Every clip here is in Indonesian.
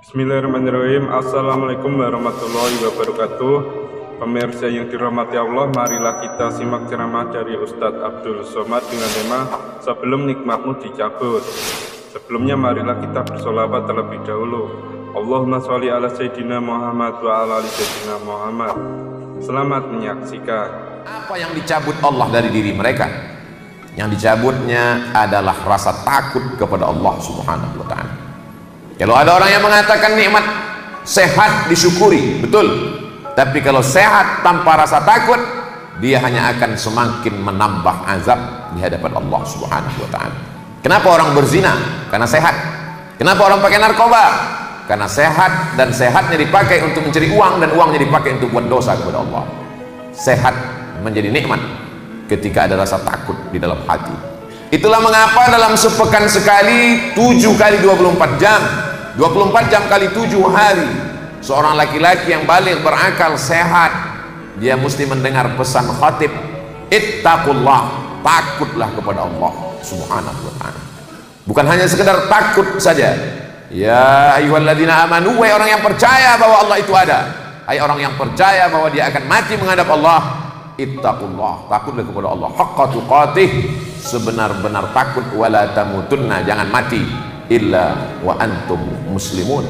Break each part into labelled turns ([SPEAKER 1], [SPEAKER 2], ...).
[SPEAKER 1] Bismillahirrahmanirrahim. Assalamualaikum warahmatullahi wabarakatuh. Pemirsa yang dirahmati Allah, marilah kita simak ceramah dari Ustadz Abdul Somad dengan tema Sebelum Nikmatmu Dicabut. Sebelumnya marilah kita bersolawat terlebih dahulu. Allahumma sholli ala Sayyidina Muhammad wa ala ali Sayyidina Muhammad. Selamat menyaksikan.
[SPEAKER 2] Apa yang dicabut Allah dari diri mereka? Yang dicabutnya adalah rasa takut kepada Allah Subhanahu wa ta'ala. Kalau ada orang yang mengatakan nikmat sehat disyukuri, betul. Tapi kalau sehat tanpa rasa takut, dia hanya akan semakin menambah azab di hadapan Allah Subhanahu wa ta'ala. Kenapa orang berzina? Karena sehat. Kenapa orang pakai narkoba? Karena sehat, dan sehatnya dipakai untuk mencari uang, dan uangnya dipakai untuk buat dosa kepada Allah. Sehat menjadi nikmat ketika ada rasa takut di dalam hati. Itulah mengapa dalam sepekan sekali 7 kali 24 jam 24 jam kali 7 hari, seorang laki-laki yang balik berakal sehat, dia mesti mendengar pesan khatib, ittaqullah, takutlah kepada Allah Subhanahu wa ta'ala. Bukan hanya sekedar takut saja. Ya ayyuhalladzina amanu, wahai orang yang percaya bahwa Allah itu ada, hai orang yang percaya bahwa dia akan mati menghadap Allah, ittaqullah, takutlah kepada Allah haqqa tuqatih, sebenar-benar takut, wala tamutunna, jangan mati illa wa antum muslimun,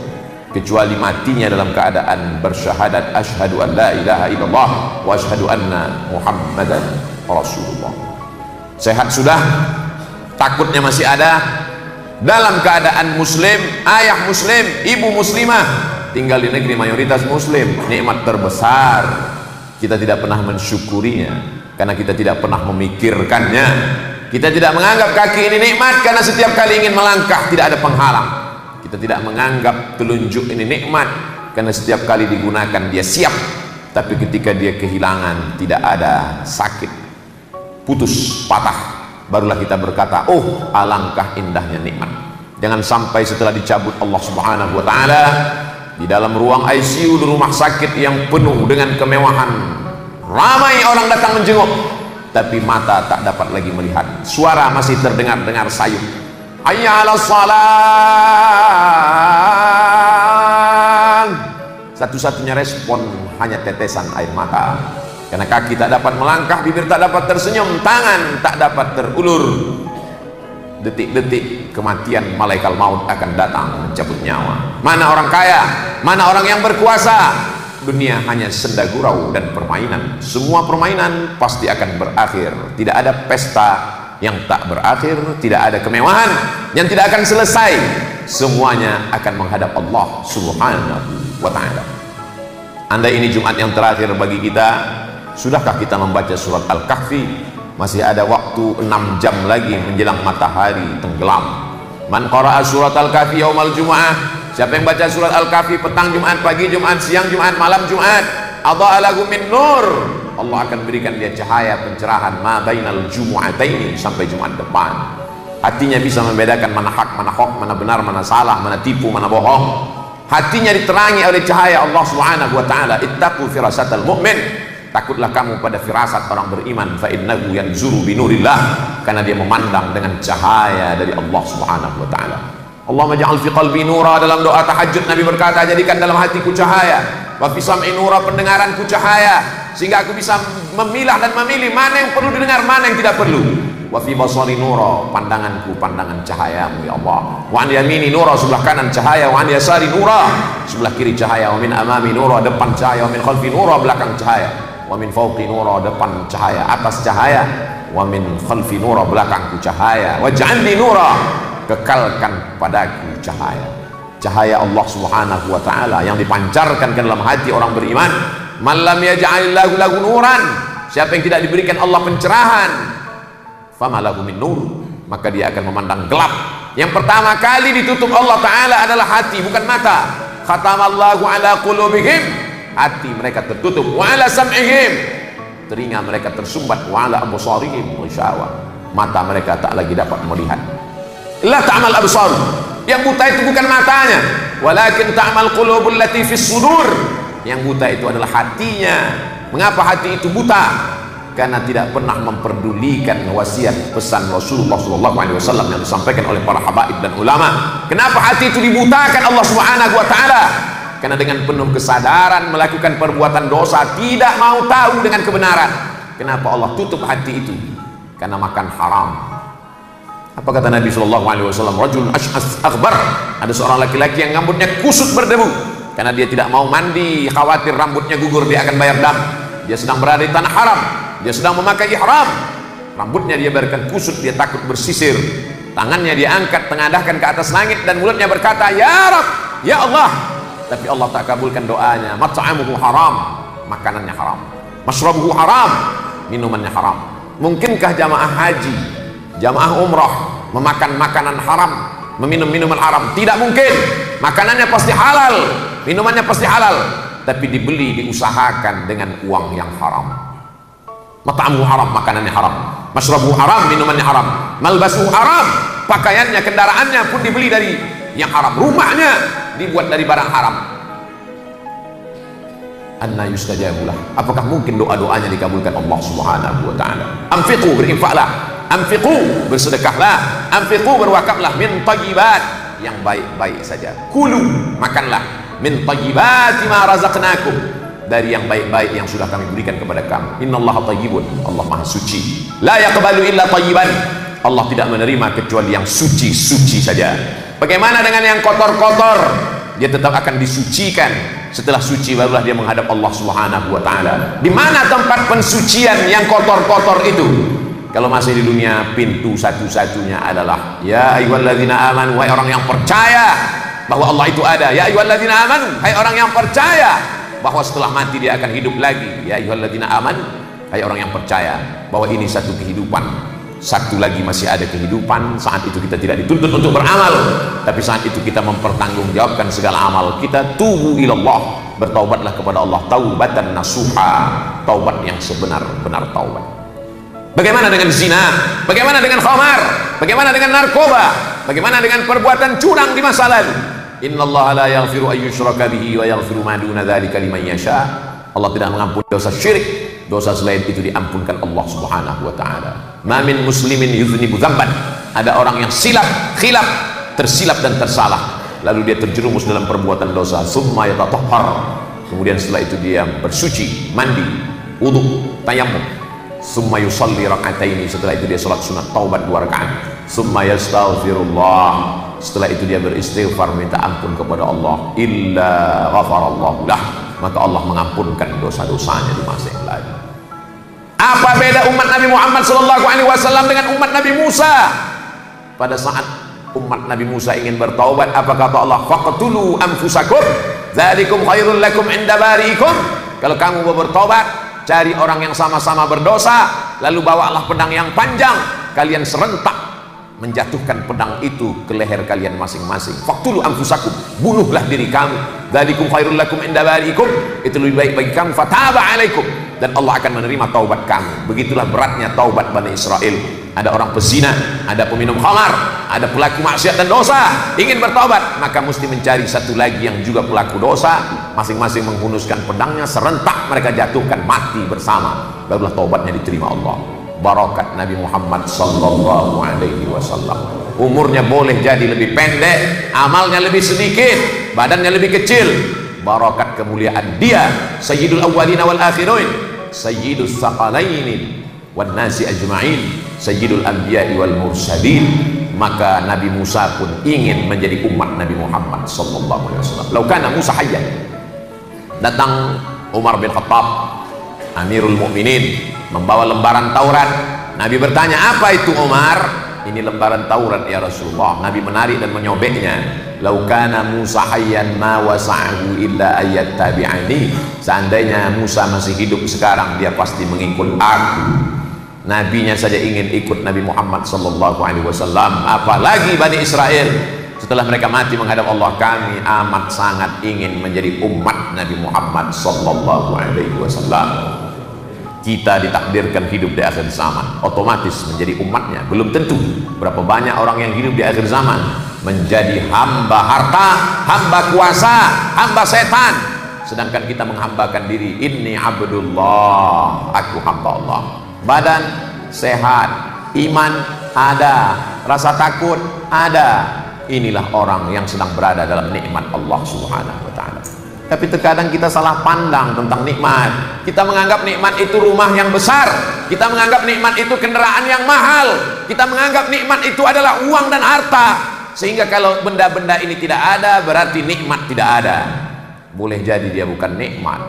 [SPEAKER 2] kecuali matinya dalam keadaan bersyahadat asyhadu an la ilaha illallah wa asyhadu anna muhammadan rasulullah. Sehat sudah, takutnya masih ada, dalam keadaan muslim, ayah muslim, ibu muslimah, tinggal di negeri mayoritas muslim, nikmat terbesar. Kita tidak pernah mensyukurinya karena kita tidak pernah memikirkannya. Kita tidak menganggap kaki ini nikmat karena setiap kali ingin melangkah tidak ada penghalang. Kita tidak menganggap telunjuk ini nikmat karena setiap kali digunakan dia siap. Tapi ketika dia kehilangan, tidak ada sakit, putus, patah, barulah kita berkata, oh alangkah indahnya nikmat. Jangan sampai setelah dicabut Allah Subhanahu wa ta'ala, di dalam ruang ICU di rumah sakit yang penuh dengan kemewahan, ramai orang datang menjenguk, tapi mata tak dapat lagi melihat, suara masih terdengar-dengar sayup, hayya 'alas shalah. Satu-satunya respon hanya tetesan air mata, karena kaki tak dapat melangkah, bibir tak dapat tersenyum, tangan tak dapat terulur. Detik-detik kematian, malaikat maut akan datang mencabut nyawa. Mana orang kaya, mana orang yang berkuasa? Dunia hanya senda gurau dan permainan. Semua permainan pasti akan berakhir. Tidak ada pesta yang tak berakhir, tidak ada kemewahan yang tidak akan selesai. Semuanya akan menghadap Allah Subhanahu wa ta'ala. Andai ini Jumat yang terakhir bagi kita, sudahkah kita membaca surat Al-Kahfi? Masih ada waktu 6 jam lagi menjelang matahari tenggelam. Man qara'a surat Al-Kahfi yaumal Jumu'ah, siapa yang baca surat Al-Kahfi petang Jumat, pagi Jumat, siang Jumat, malam Jumat, adha'a lahu min nur, Allah akan berikan dia cahaya pencerahan ma bainal jumu'ataini, sampai Jumat depan. Hatinya bisa membedakan mana hak, mana hok, mana benar, mana salah, mana tipu, mana bohong. Hatinya diterangi oleh cahaya Allah Subhanahu wa ta'ala. Ittaqu firasatal mu'min, takutlah kamu pada firasat orang beriman, fa innahu yanzuru binurillah, karena dia memandang dengan cahaya dari Allah Subhanahu wa ta'ala. Allahumma ja'al fi qalbi nura, dalam doa tahajud Nabi berkata, jadikan dalam hatiku cahaya, wa fi sam'i nura, pendengaranku cahaya, sehingga aku bisa memilah dan memilih mana yang perlu didengar, mana yang tidak perlu. Wa fi basari nura, pandanganku pandangan cahayamu ya Allah. Wa an yamini nura, sebelah kanan cahaya, wa an yasari nura, sebelah kiri cahaya, wa min amami nura, depan cahaya, wa min khalfi nura, belakang cahaya, wa min fawqi nura, depan cahaya, atas cahaya, wa min khalfi nura, belakangku cahaya, wa ja'alni nura, kekalkan padaku cahaya. Cahaya Allah Subhanahu wa ta'ala yang dipancarkan ke dalam hati orang beriman. Man lam yaj'alillahu lahu nuran, siapa yang tidak diberikan Allah pencerahan, fama lahu min nur, maka dia akan memandang gelap. Yang pertama kali ditutup Allah ta'ala adalah hati, bukan mata. Khatamallahu ala qulubihim, hati mereka tertutup, wa ala sam'ihim, telinga mereka tersumbat, wa ala absarihim ghishawa, mata mereka tak lagi dapat melihat. La ta'mal absar, yang buta itu bukan matanya, walakin ta'mal qulubul lati fis sudur, yang buta itu adalah hatinya. Mengapa hati itu buta? karena tidak pernah memperdulikan wasiat pesan Rasulullah SAW yang disampaikan oleh para habaib dan ulama. Kenapa hati itu dibutakan Allah Subhanahu wa taala? Karena dengan penuh kesadaran melakukan perbuatan dosa, tidak mau tahu dengan kebenaran. Kenapa Allah tutup hati itu? Karena makan haram. Apa kata Nabi SAW? Rajulun ash'as akhbar. Ada seorang laki-laki yang rambutnya kusut berdebu karena dia tidak mau mandi, khawatir rambutnya gugur, dia akan bayar dam. Dia sedang berada di tanah haram, dia sedang memakai ihram, rambutnya dia biarkan kusut, dia takut bersisir. Tangannya dia angkat, tengadahkan ke atas langit, dan mulutnya berkata, ya Rabb, ya Allah. Tapi Allah tak kabulkan doanya. Mat'amuhu haram, makanannya haram. Mashrabuhu haram, minumannya haram. Mungkinkah jamaah haji, jamaah umrah memakan makanan haram, meminum minuman haram? Tidak mungkin. Makanannya pasti halal, minumannya pasti halal, tapi dibeli, diusahakan dengan uang yang haram. Mat'amuhu haram, makanannya haram. Mashrabuhu haram, minumannya haram. Malbasuhu haram, pakaiannya, kendaraannya pun dibeli dari yang haram. Rumahnya dibuat dari barang haram. Anna yustajabulah. Apakah mungkin doa-doanya dikabulkan Allah Subhanahu wa taala? Anfiqu, berinfaklah. Anfiqu, bersedekahlah. Anfiqu, berwakaflah. Min thayyibat, yang baik-baik saja. Kulu, makanlah. Min thayyibati ma razaqnakum, dari yang baik-baik yang sudah kami berikan kepada kamu. Innallaha thayyibun, Allah Maha suci. La yaqbalu illa thayyiban, Allah tidak menerima kecuali yang suci-suci saja. Bagaimana dengan yang kotor-kotor? Dia tetap akan disucikan. Setelah suci barulah dia menghadap Allah Subhanahu wa taala. Di mana tempat pensucian yang kotor-kotor itu? Kalau masih di dunia, pintu satu-satunya adalah ya ayyuhalladzina amanu, wahai orang yang percaya bahwa Allah itu ada. Ya ayyuhalladzina amanu, hai orang yang percaya bahwa setelah mati dia akan hidup lagi. Ya ayyuhalladzina amanu, hai orang yang percaya bahwa ini satu kehidupan. Satu lagi masih ada kehidupan. Saat itu kita tidak dituntut untuk beramal, tapi saat itu kita mempertanggungjawabkan segala amal kita. Tubu ilallah, bertaubatlah kepada Allah, taubatan nasuha, taubat yang sebenar-benar taubat. Bagaimana dengan zina? Bagaimana dengan khamar? Bagaimana dengan narkoba? Bagaimana dengan perbuatan curang di masa lalu? Innallaha la yaghfiru an yushraka bihi wa yaghfiru ma duna dzalika liman yasha. Allah tidak mengampuni dosa syirik, dosa selain itu diampunkan Allah Subhanahu wa taala. Ma min muslimin yuznibu dzamban, ada orang yang khilaf, tersilap dan tersalah, lalu dia terjerumus dalam perbuatan dosa. Summa yatatahhar, kemudian setelah itu dia bersuci, mandi, wudu, tayammum. Summa yusalli rak'ataini, setelah itu dia salat sunat taubat 2 rakaat. Summa yastaghfirullah, setelah itu dia beristighfar, minta ampun kepada Allah. Illa ghafarallahu lah, maka Allah mengampunkan dosa-dosanya di masa yang lalu. Apa beda umat Nabi Muhammad SAW dengan umat Nabi Musa? Pada saat umat Nabi Musa ingin bertaubat, apa kata Allah? Faqtulu anfusakum dzalikum khairul lakum inda bariikum. Kalau kamu mau bertobat, cari orang yang sama-sama berdosa, lalu bawalah pedang yang panjang, kalian serentak menjatuhkan pedang itu ke leher kalian masing-masing. Faqtulu anfusakum, bunuhlah diri kamu. Dzalikum khairul lakum inda bariikum, itu lebih baik bagi kamu. Fataba alaikum, dan Allah akan menerima taubat kamu. Begitulah beratnya taubat Bani Israel. Ada orang pezina, ada peminum khamar, ada pelaku maksiat dan dosa, ingin bertaubat, maka mesti mencari satu lagi yang juga pelaku dosa, masing-masing menghunuskan pedangnya, serentak mereka jatuhkan, mati bersama, barulah taubatnya diterima Allah. Barakat Nabi Muhammad sallallahu alaihi wasallam. Umurnya boleh jadi lebih pendek, amalnya lebih sedikit, badannya lebih kecil, barakat kemuliaan dia, sayyidul awwalina wal akhirin, sayyidus saqalaini wan nasi ajma'in, sayyidul anbiya'i wal mursalin. Maka Nabi Musa pun ingin menjadi umat Nabi Muhammad sallallahu alaihi wasallam. Lau kana Musa hayyan, datang Umar bin Khattab, Amirul Mukminin, membawa lembaran Taurat. Nabi bertanya, apa itu Umar? Ini lembaran Taurat ya Rasulullah. Nabi menarik dan menyobeknya. Lau kana Musa hayyan ma wasa'ahu illa ayat tabi'ani. Seandainya Musa masih hidup sekarang, dia pasti mengikut aku. Nabinya saja ingin ikut Nabi Muhammad sallallahu alaihi wasallam, apalagi Bani Israel. Setelah mereka mati menghadap Allah, kami amat sangat ingin menjadi umat Nabi Muhammad sallallahu alaihi wasallam. Kita ditakdirkan hidup di akhir zaman, otomatis menjadi umatnya. Belum tentu. Berapa banyak orang yang hidup di akhir zaman menjadi hamba harta, hamba kuasa, hamba setan, sedangkan kita menghambakan diri. Inni abdullah, aku hamba Allah. badan sehat, iman ada, rasa takut ada. Inilah orang yang sedang berada dalam nikmat Allah Subhanahu wa ta'ala. Tapi terkadang kita salah pandang tentang nikmat. Kita menganggap nikmat itu rumah yang besar, kita menganggap nikmat itu kendaraan yang mahal, kita menganggap nikmat itu adalah uang dan harta, sehingga kalau benda-benda ini tidak ada berarti nikmat tidak ada. Boleh jadi dia bukan nikmat,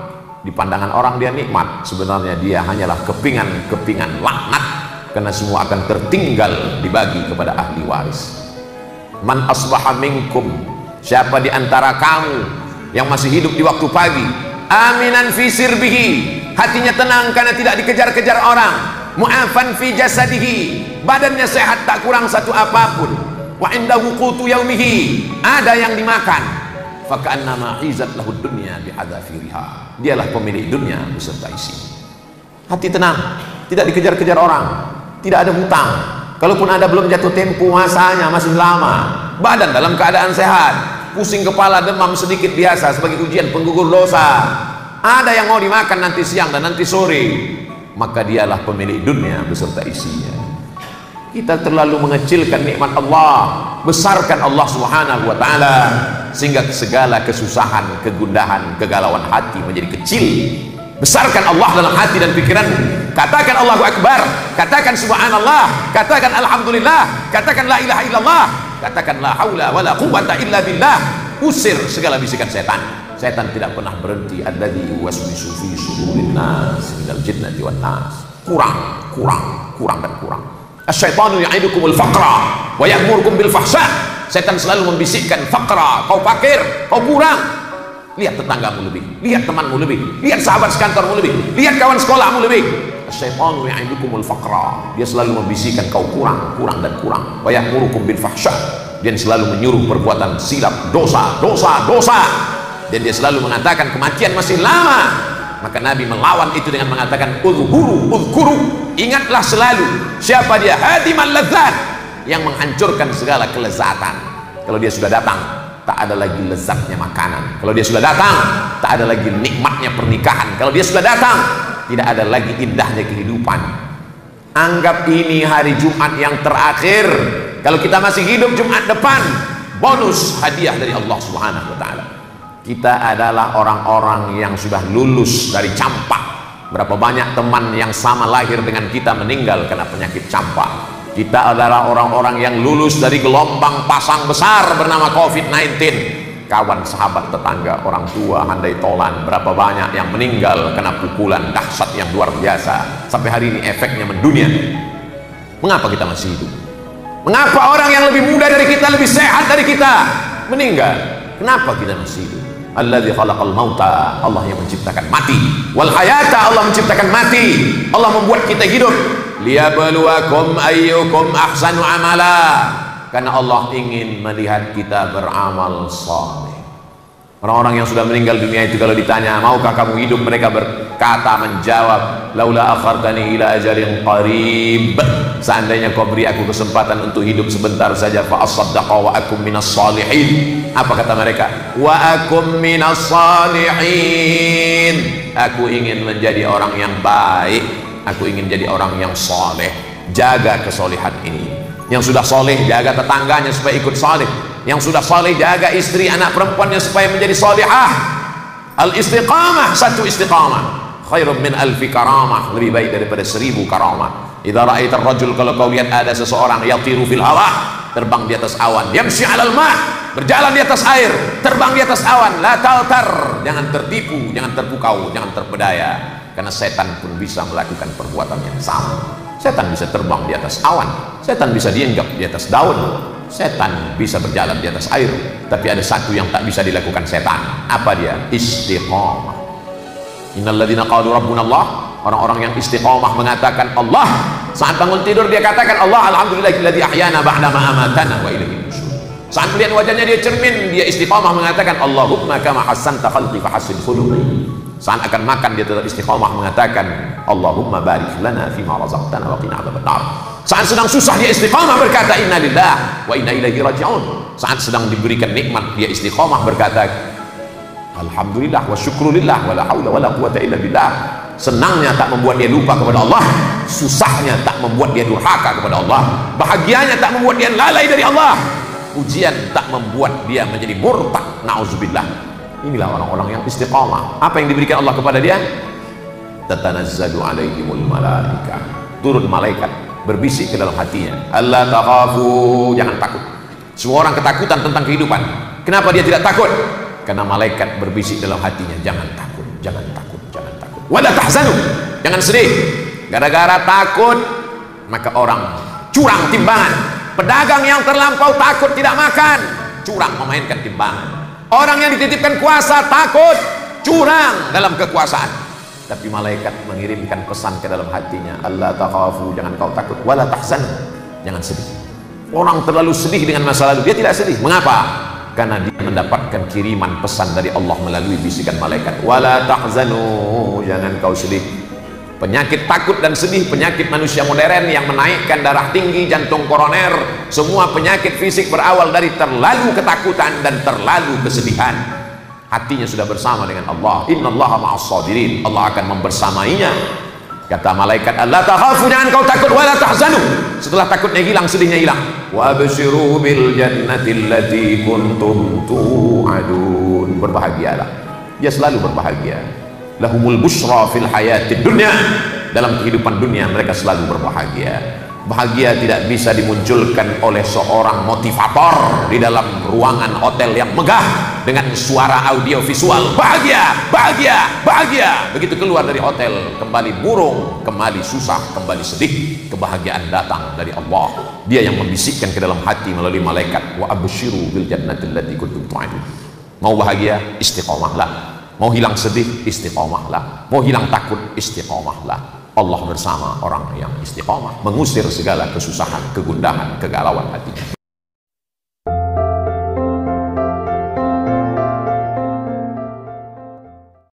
[SPEAKER 2] di pandangan orang dia nikmat, sebenarnya dia hanyalah kepingan-kepingan laknat, karena semua akan tertinggal dibagi kepada ahli waris. Man asbaha minkum, siapa di antara kamu yang masih hidup di waktu pagi, aminan fi sirbihi, hatinya tenang karena tidak dikejar-kejar orang, mu'afan fi jasadihi, badannya sehat tak kurang satu apapun, wa indahu qutu yaumihi, ada yang dimakan, faka'annama hizat lahud dunya bihadzafiriha, dialah pemilik dunia beserta isi. Hati tenang, tidak dikejar-kejar orang, tidak ada hutang, kalaupun ada belum jatuh tempo masanya, masih lama. Badan dalam keadaan sehat, pusing kepala, demam sedikit biasa sebagai ujian penggugur dosa. Ada yang mau dimakan nanti siang dan nanti sore, maka dialah pemilik dunia beserta isinya. Kita terlalu mengecilkan nikmat Allah, besarkan Allah Subhanahu wa ta'ala, sehingga segala kesusahan, kegundahan, kegalauan hati menjadi kecil. Besarkan Allah dalam hati dan pikiranmu. Katakan Allahu Akbar, katakan Subhanallah, katakan Alhamdulillah, katakan La ilaha illallah, katakan La haula wa la quwwata illa billah. Usir segala bisikan setan. Setan tidak pernah berhenti. Alladzi yuwaswisu fi sudurin nas minal jinnati wan nas. Kurang dan kurang. Asyaitanu ya'idukumul faqra wa ya'murukum bil fahsya. Setan selalu membisikkan faqra, kau fakir, kau kurang. Lihat tetanggamu lebih, lihat temanmu lebih, lihat sahabat sekantormu lebih, lihat kawan sekolahmu lebih. Asyaitanu ya'idukumul faqra, dia selalu membisikkan kau kurang dan kurang. Wa ya'murukum bil fahsya, dia selalu menyuruh perbuatan silap, dosa. Dan dia selalu mengatakan kematian masih lama. Maka Nabi melawan itu dengan mengatakan udhkuru, ingatlah selalu. Siapa dia? Hadimal ladzat, yang menghancurkan segala kelezatan. Kalau dia sudah datang, tak ada lagi lezatnya makanan. Kalau dia sudah datang, tak ada lagi nikmatnya pernikahan. Kalau dia sudah datang, tidak ada lagi indahnya kehidupan. Anggap ini hari Jumat yang terakhir. Kalau kita masih hidup Jumat depan, bonus hadiah dari Allah Subhanahu wa ta'ala. Kita adalah orang-orang yang sudah lulus dari campak. Berapa banyak teman yang sama lahir dengan kita meninggal karena penyakit campak. Kita adalah orang-orang yang lulus dari gelombang pasang besar bernama COVID-19. Kawan, sahabat, tetangga, orang tua, handai tolan, berapa banyak yang meninggal kena pukulan dahsyat yang luar biasa. Sampai hari ini efeknya mendunia. Mengapa kita masih hidup? Mengapa orang yang lebih muda dari kita, lebih sehat dari kita meninggal? Kenapa kita masih hidup? Alladzi khalaqal mauta, Allah yang menciptakan mati, wal hayata, Allah menciptakan mati, Allah membuat kita hidup. Liyabluwakum ayyukum ahsanu amala, karena Allah ingin melihat kita beramal saleh. Orang-orang yang sudah meninggal dunia itu kalau ditanya maukah kamu hidup, mereka berkata, menjawab, laula akhartani ila ajalin qarib, seandainya kau beri aku kesempatan untuk hidup sebentar saja, fa asaddaqa wa akum minas salihin. Apa kata mereka? Wa akum minas salihin, aku ingin menjadi orang yang baik, aku ingin jadi orang yang soleh. Jaga kesolehan ini. Yang sudah soleh, jaga tetangganya supaya ikut soleh. Yang sudah soleh, jaga istri anak perempuannya supaya menjadi solehah. Al istiqamah, satu istiqamah khairun min alfi karamah, lebih baik daripada 1000 karamah. Idza ra'aitar rajul, kalau kau lihat ada seseorang yatiru fil hawa, terbang di atas awan, yamshi 'alal ma', berjalan di atas air, terbang di atas awan, la taltar, jangan tertipu, jangan terpukau, jangan terpedaya, karena setan pun bisa melakukan perbuatan yang sama. Setan bisa terbang di atas awan, setan bisa diinggap di atas daun, setan bisa berjalan di atas air. Tapi ada satu yang tak bisa dilakukan setan. Apa dia? Istiqamah. Innalladzina qalu rabbunallah, orang-orang yang istiqamah mengatakan Allah. Saat bangun tidur dia katakan Allah, alhamdulillahilladzi ahyana ba'da ma amatana wa ilaihi nusyur. Saat melihat wajahnya dia cermin, dia istiqamah mengatakan Allahumma kama hassanta khalqi fa hassin khuluqi. Saat akan makan dia tetap istiqamah mengatakan Allahumma barik lana fima razaqtana wa qina adzabannar. Saat sedang susah dia istiqamah berkata inna lillahi wa inna ilaihi raji'un. Saat sedang diberikan nikmat dia istiqamah berkata alhamdulillah wa syukrulillah wa la haula wa la quwata illa billah. Senangnya tak membuat dia lupa kepada Allah, susahnya tak membuat dia durhaka kepada Allah, bahagianya tak membuat dia lalai dari Allah, ujian tak membuat dia menjadi murtad. Nauzubillah. Inilah orang-orang yang istiqamah. Apa yang diberikan Allah kepada dia? Tatanazzalu alaihimul malaikah, turun malaikat berbisik ke dalam hatinya, alla takhafu, jangan takut. Semua orang ketakutan tentang kehidupan. Kenapa dia tidak takut? Karena malaikat berbisik dalam hatinya, jangan takut, jangan takut, jangan takut. Wala tahzanu, jangan sedih. Gara-gara takut maka orang curang timbangan. Pedagang yang terlampau takut tidak makan, curang memainkan timbangan. Orang yang dititipkan kuasa takut, curang dalam kekuasaan. Tapi malaikat mengirimkan pesan ke dalam hatinya, alla takhafu, jangan kau takut, wala tahzanu, jangan sedih. Orang terlalu sedih dengan masa lalu, dia tidak sedih. Mengapa? Karena dia mendapatkan kiriman pesan dari Allah melalui bisikan malaikat, wala tahzanu, jangan kau sedih. Penyakit takut dan sedih, penyakit manusia modern yang menaikkan darah tinggi, jantung koroner, semua penyakit fisik berawal dari terlalu ketakutan dan terlalu kesedihan. Hatinya sudah bersama dengan Allah. Innallaha ma'as-sabirin, Allah akan membersamainya. Kata malaikat, alla takhafu, jangan kau takut, wala tahzanu. Setelah takutnya hilang, sedihnya hilang. Wa abshiru bil jannati allati kuntum tu'adun, berbahagialah. Dia selalu berbahagia. Lahumul busyra fil hayatid dunya, dalam kehidupan dunia mereka selalu berbahagia. Bahagia tidak bisa dimunculkan oleh seorang motivator di dalam ruangan hotel yang megah dengan suara audio visual. Bahagia, bahagia, bahagia. Begitu keluar dari hotel, kembali murung, kembali susah, kembali sedih. Kebahagiaan datang dari Allah. Dia yang membisikkan ke dalam hati melalui malaikat. Wa abshiru bil jannati allati kuntum tu'adun. Mau bahagia, istiqomahlah. Mau hilang sedih, istiqomahlah. Mau hilang takut, istiqomahlah. Allah bersama orang yang istiqomah, mengusir segala kesusahan, kegundahan, kegalauan hatinya.